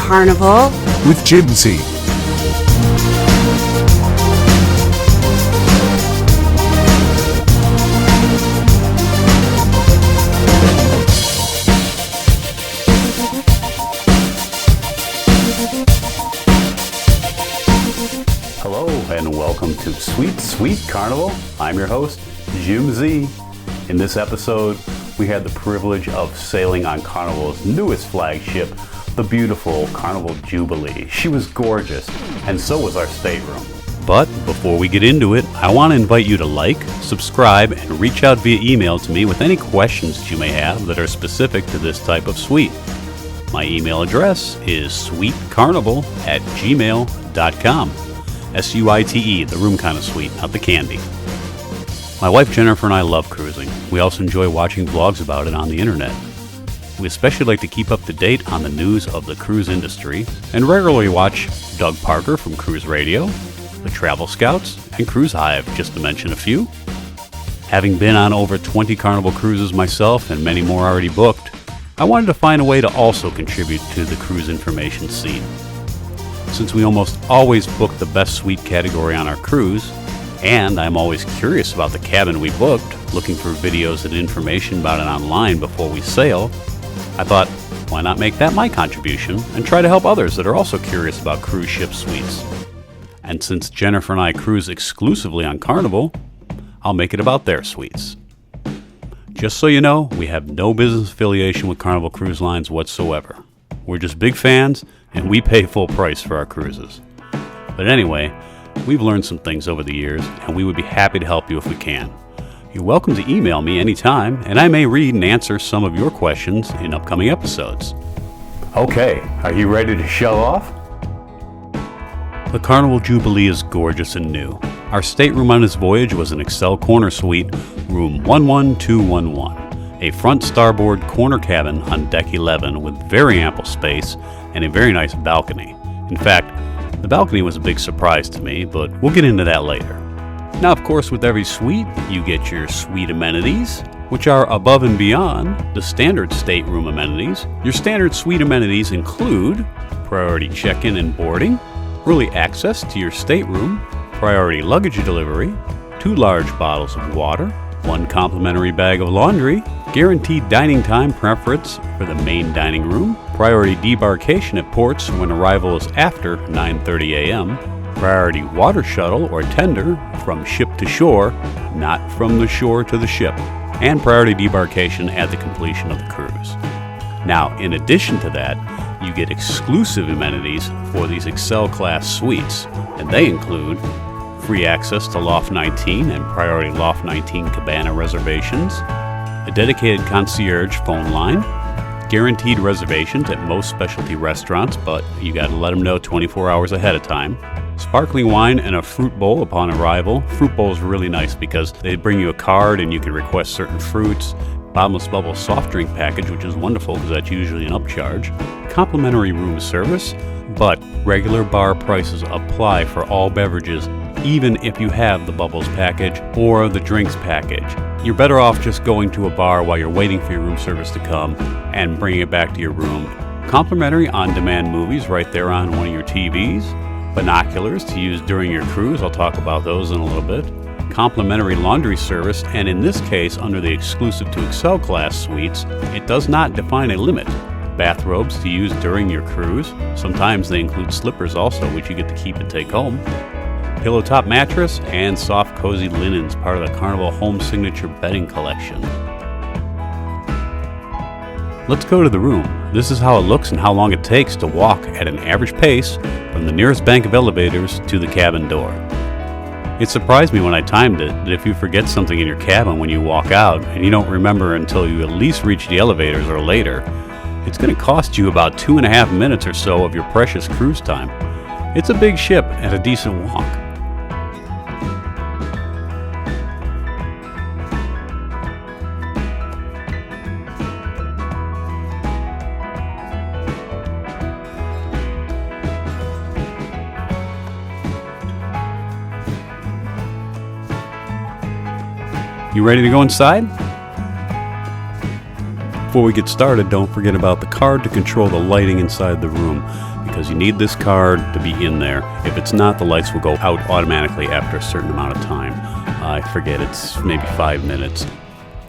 Carnival with Jubilee. Hello and welcome to Sweet Carnival. I'm your host, Jim Z. In this episode, we had the privilege of sailing on Carnival's newest flagship, the beautiful Carnival Jubilee. She was gorgeous, and so was our stateroom. But before we get into it, I want to invite you to like, subscribe, and reach out via email to me with any questions that you may have that are specific to this type of suite. My email address is sweetcarnival@gmail.com. SUITE, the room kind of sweet, not the candy. My wife Jennifer and I love cruising. We also enjoy watching vlogs about it on the internet. We especially like to keep up to date on the news of the cruise industry and regularly watch Doug Parker from Cruise Radio, the Travel Scouts, and Cruise Hive, just to mention a few. Having been on over 20 Carnival cruises myself and many more already booked, I wanted to find a way to also contribute to the cruise information scene. Since we almost always book the best suite category on our cruise, and I'm always curious about the cabin we booked, looking for videos and information about it online before we sail, I thought, why not make that my contribution and try to help others that are also curious about cruise ship suites. And since Jennifer and I cruise exclusively on Carnival, I'll make it about their suites. Just so you know, we have no business affiliation with Carnival Cruise Lines whatsoever. We're just big fans, and we pay full price for our cruises. But anyway, we've learned some things over the years, and we would be happy to help you if we can. You're welcome to email me anytime, and I may read and answer some of your questions in upcoming episodes. Okay, are you ready to show off? The Carnival Jubilee is gorgeous and new. Our stateroom on this voyage was an Excel Corner Suite, room 11211. A front starboard corner cabin on deck 11 with very ample space and a very nice balcony. In fact, the balcony was a big surprise to me, but we'll get into that later. Now, of course, with every suite, you get your suite amenities, which are above and beyond the standard stateroom amenities. Your standard suite amenities include priority check-in and boarding, early access to your stateroom, priority luggage delivery, 2 large bottles of water, 1 complimentary bag of laundry, guaranteed dining time preference for the main dining room, priority debarkation at ports when arrival is after 9:30 a.m., priority water shuttle or tender from ship to shore, not from the shore to the ship, and priority debarkation at the completion of the cruise. Now, in addition to that, you get exclusive amenities for these Excel class suites, and they include free access to Loft 19 and priority Loft 19 cabana reservations, a dedicated concierge phone line, guaranteed reservations at most specialty restaurants, but you got to let them know 24 hours ahead of time, sparkling wine and a fruit bowl upon arrival. Fruit bowl is really nice because they bring you a card and you can request certain fruits, bottomless bubble soft drink package, which is wonderful because that's usually an upcharge, complimentary room service, but regular bar prices apply for all beverages, even if you have the bubbles package or the drinks package. You're better off just going to a bar while you're waiting for your room service to come and bringing it back to your room. Complimentary on-demand movies right there on one of your TVs. Binoculars to use during your cruise. I'll talk about those in a little bit. Complimentary laundry service, and in this case, under the exclusive to Excel class suites, it does not define a limit. Bathrobes to use during your cruise. Sometimes they include slippers also, which you get to keep and take home. Pillow top mattress and soft cozy linens, part of the Carnival Home Signature bedding collection. Let's go to the room. This is how it looks and how long it takes to walk at an average pace from the nearest bank of elevators to the cabin door. It surprised me when I timed it that if you forget something in your cabin when you walk out and you don't remember until you at least reach the elevators or later, it's going to cost you about 2.5 minutes or so of your precious cruise time. It's a big ship and a decent walk. You ready to go inside? Before we get started, don't forget about the card to control the lighting inside the room, because you need this card to be in there. If it's not, the lights will go out automatically after a certain amount of time. I forget, it's maybe 5 minutes.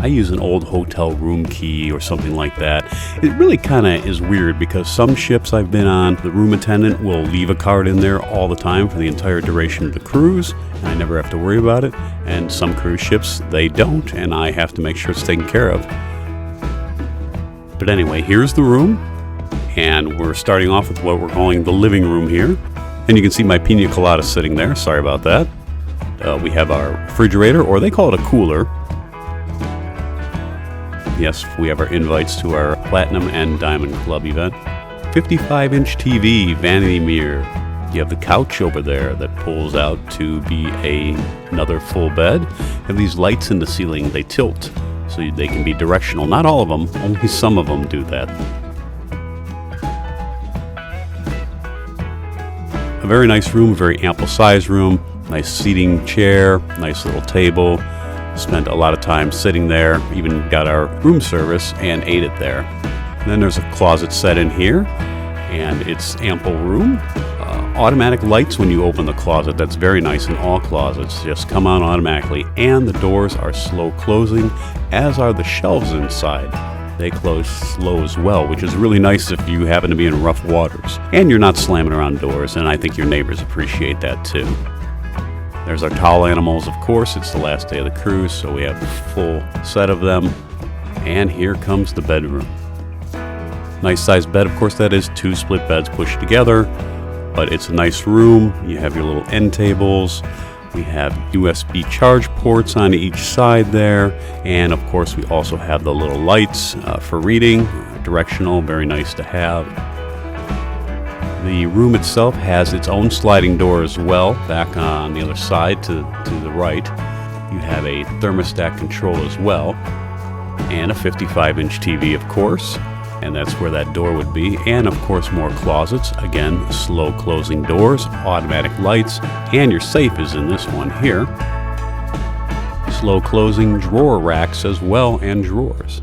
I use an old hotel room key or something like that. It really kind of is weird because some ships I've been on, the room attendant will leave a card in there all the time for the entire duration of the cruise, and I never have to worry about it. And some cruise ships, they don't, and I have to make sure it's taken care of. But anyway, here's the room, and we're starting off with what we're calling the living room here. And you can see my pina colada sitting there. Sorry about that. We have our refrigerator, or they call it a cooler. Yes, we have our invites to our Platinum and Diamond Club event. 55-inch TV, vanity mirror. You have the couch over there that pulls out to be another full bed. You have these lights in the ceiling, they tilt, so they can be directional. Not all of them, only some of them do that. A very nice room, very ample size room. Nice seating chair, nice little table. Spent a lot of time sitting there, even got our room service and ate it there. And then there's a closet set in here, and it's ample room. Automatic lights when you open the closet, that's very nice in all closets, just come on automatically. And the doors are slow closing, as are the shelves inside. They close slow as well, which is really nice if you happen to be in rough waters. And you're not slamming around doors, and I think your neighbors appreciate that too. There's our towel animals, of course. It's the last day of the cruise, so we have a full set of them. And here comes the bedroom. Nice sized bed, of course. That is 2 split beds pushed together, but it's a nice room. You have your little end tables. We have USB charge ports on each side there. And of course, we also have the little lights for reading, directional, very nice to have. The room itself has its own sliding door as well, back on the other side to the right. You have a thermostat control as well, and a 55-inch TV, of course, and that's where that door would be. And of course, more closets. Again, slow closing doors, automatic lights, and your safe is in this one here. Slow closing drawer racks as well, and drawers.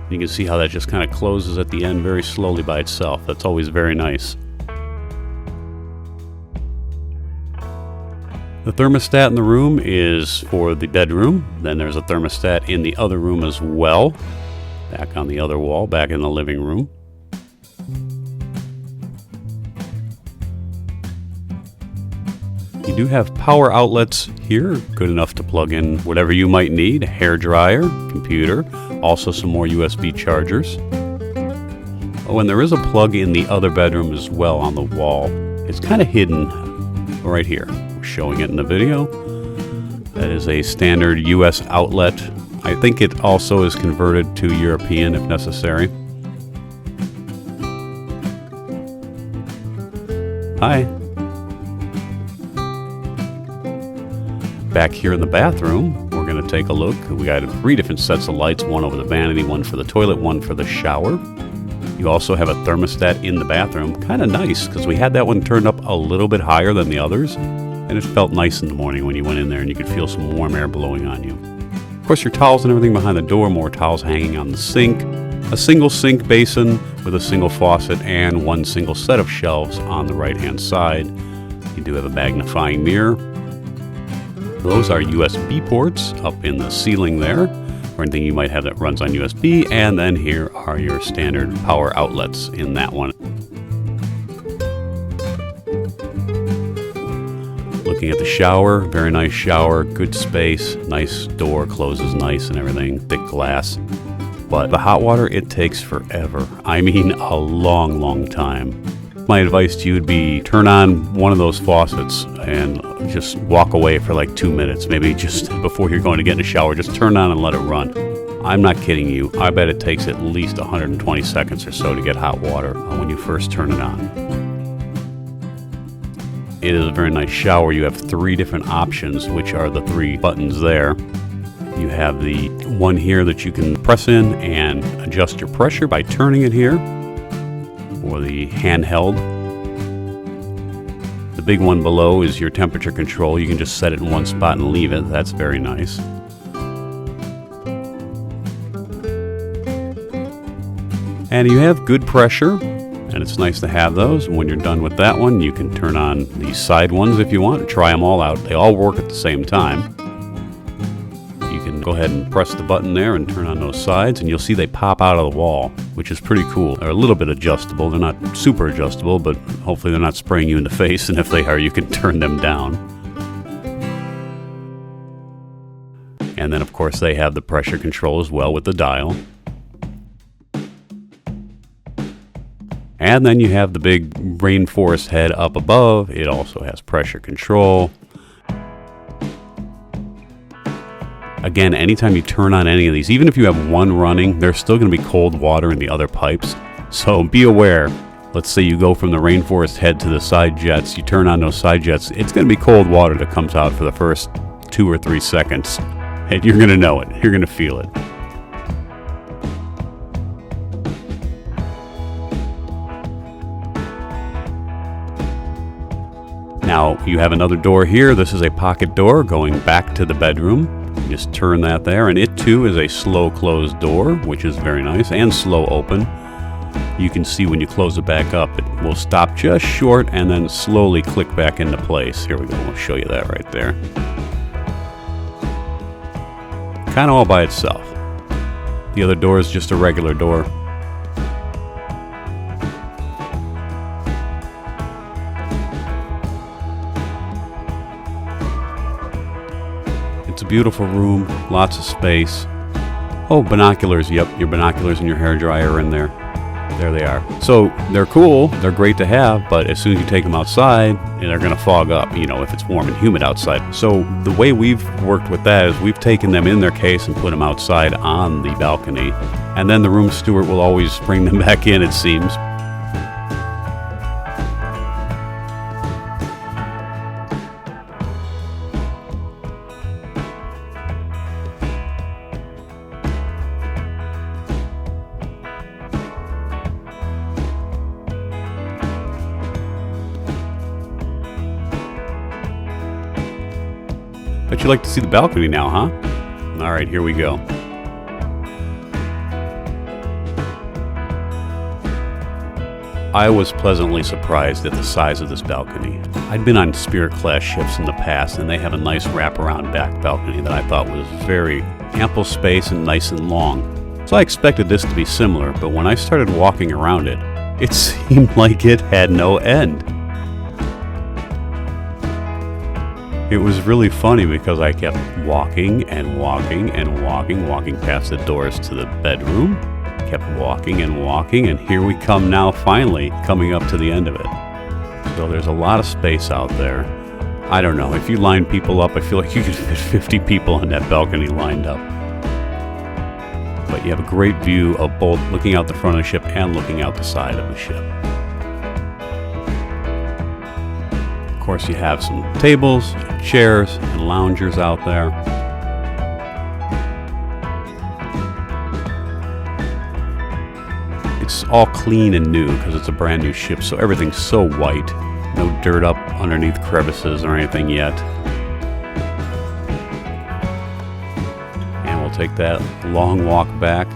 You can see how that just kind of closes at the end very slowly by itself. That's always very nice. The thermostat in the room is for the bedroom. Then there's a thermostat in the other room as well. Back on the other wall, back in the living room. You do have power outlets here, good enough to plug in whatever you might need. A hair dryer, computer, also some more USB chargers. Oh, and there is a plug in the other bedroom as well on the wall. It's kind of hidden right here. We're showing it in the video. That is a standard US outlet. I think it also is converted to European if necessary. Hi. Back here in the bathroom, we're going to take a look. We got 3 different sets of lights, one over the vanity, one for the toilet, one for the shower. You also have a thermostat in the bathroom. Kind of nice, because we had that one turned up a little bit higher than the others, and it felt nice in the morning when you went in there and you could feel some warm air blowing on you. Of course, your towels and everything behind the door, more towels hanging on the sink. A single sink basin with a single faucet and 1 single set of shelves on the right-hand side. You do have a magnifying mirror. Those are USB ports up in the ceiling there, or anything you might have that runs on USB, and then here are your standard power outlets in that one. Looking at the shower, very nice shower, good space, nice door, closes nice and everything, thick glass. But the hot water, it takes forever. I mean, a long, long time. My advice to you would be turn on one of those faucets and just walk away for like 2 minutes. Maybe just before you're going to get in the shower, just turn on and let it run. I'm not kidding you. I bet it takes at least 120 seconds or so to get hot water when you first turn it on. It is a very nice shower. You have 3 different options, which are the 3 buttons there. You have the one here that you can press in and adjust your pressure by turning it here, or the handheld. The big one below is your temperature control. You can just set it in one spot and leave it. That's very nice. And you have good pressure, and it's nice to have those. And when you're done with that one, you can turn on these side ones if you want, or try them all out. They all work at the same time. You can go ahead and press the button there and turn on those sides, and you'll see they pop out of the wall, which is pretty cool. They're a little bit adjustable. They're not super adjustable, but hopefully they're not spraying you in the face, and if they are, you can turn them down. And then, of course, they have the pressure control as well with the dial. And then you have the big rainforest head up above. It also has pressure control. Again, anytime you turn on any of these, even if you have one running, there's still going to be cold water in the other pipes. So be aware. Let's say you go from the rainforest head to the side jets. You turn on those side jets. It's going to be cold water that comes out for the first 2 or 3 seconds. And you're going to know it. You're going to feel it. Now, you have another door here. This is a pocket door going back to the bedroom. You just turn that there, and it too is a slow closed door, which is very nice, and slow open. You can see when you close it back up, it will stop just short and then slowly click back into place. Here we go. We'll show you that right there. Kind of all by itself. The other door is just a regular door. It's a beautiful room, lots of space. Oh, binoculars. Yep, your binoculars and your hairdryer are in there. There they are. So they're cool, they're great to have, but as soon as you take them outside, they're going to fog up, if it's warm and humid outside. So the way we've worked with that is we've taken them in their case and put them outside on the balcony. And then the room steward will always bring them back in, it seems. But you like to see the balcony now, huh? All right, here we go. I was pleasantly surprised at the size of this balcony. I'd been on Spirit class ships in the past, and they have a nice wraparound back balcony that I thought was very ample space and nice and long. So I expected this to be similar, but when I started walking around it, it seemed like it had no end. It was really funny because I kept walking and walking and walking past the doors to the bedroom, kept walking and walking, and here we come now, finally coming up to the end of it. So there's a lot of space out there. I don't know, if you line people up, I feel like you could fit 50 people on that balcony lined up. But you have a great view of both looking out the front of the ship and looking out the side of the ship. Of course, you have some tables, chairs, and loungers out there. It's all clean and new because it's a brand new ship, so everything's so white. No dirt up underneath crevices or anything yet. And we'll take that long walk back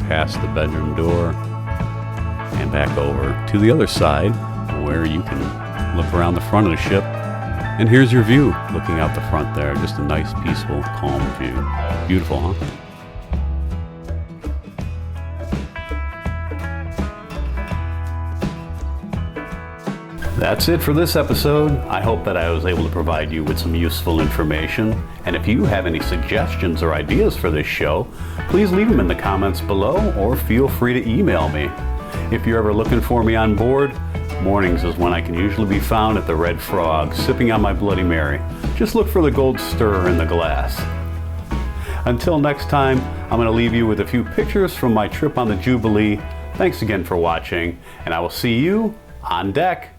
past the bedroom door. And back over to the other side where you can look around the front of the ship. And here's your view looking out the front there. Just a nice, peaceful, calm view. Beautiful, huh? That's it for this episode. I hope that I was able to provide you with some useful information. And if you have any suggestions or ideas for this show, please leave them in the comments below or feel free to email me. If you're ever looking for me on board, mornings is when I can usually be found at the Red Frog, sipping on my Bloody Mary. Just look for the gold stirrer in the glass. Until next time, I'm going to leave you with a few pictures from my trip on the Jubilee. Thanks again for watching, and I will see you on deck.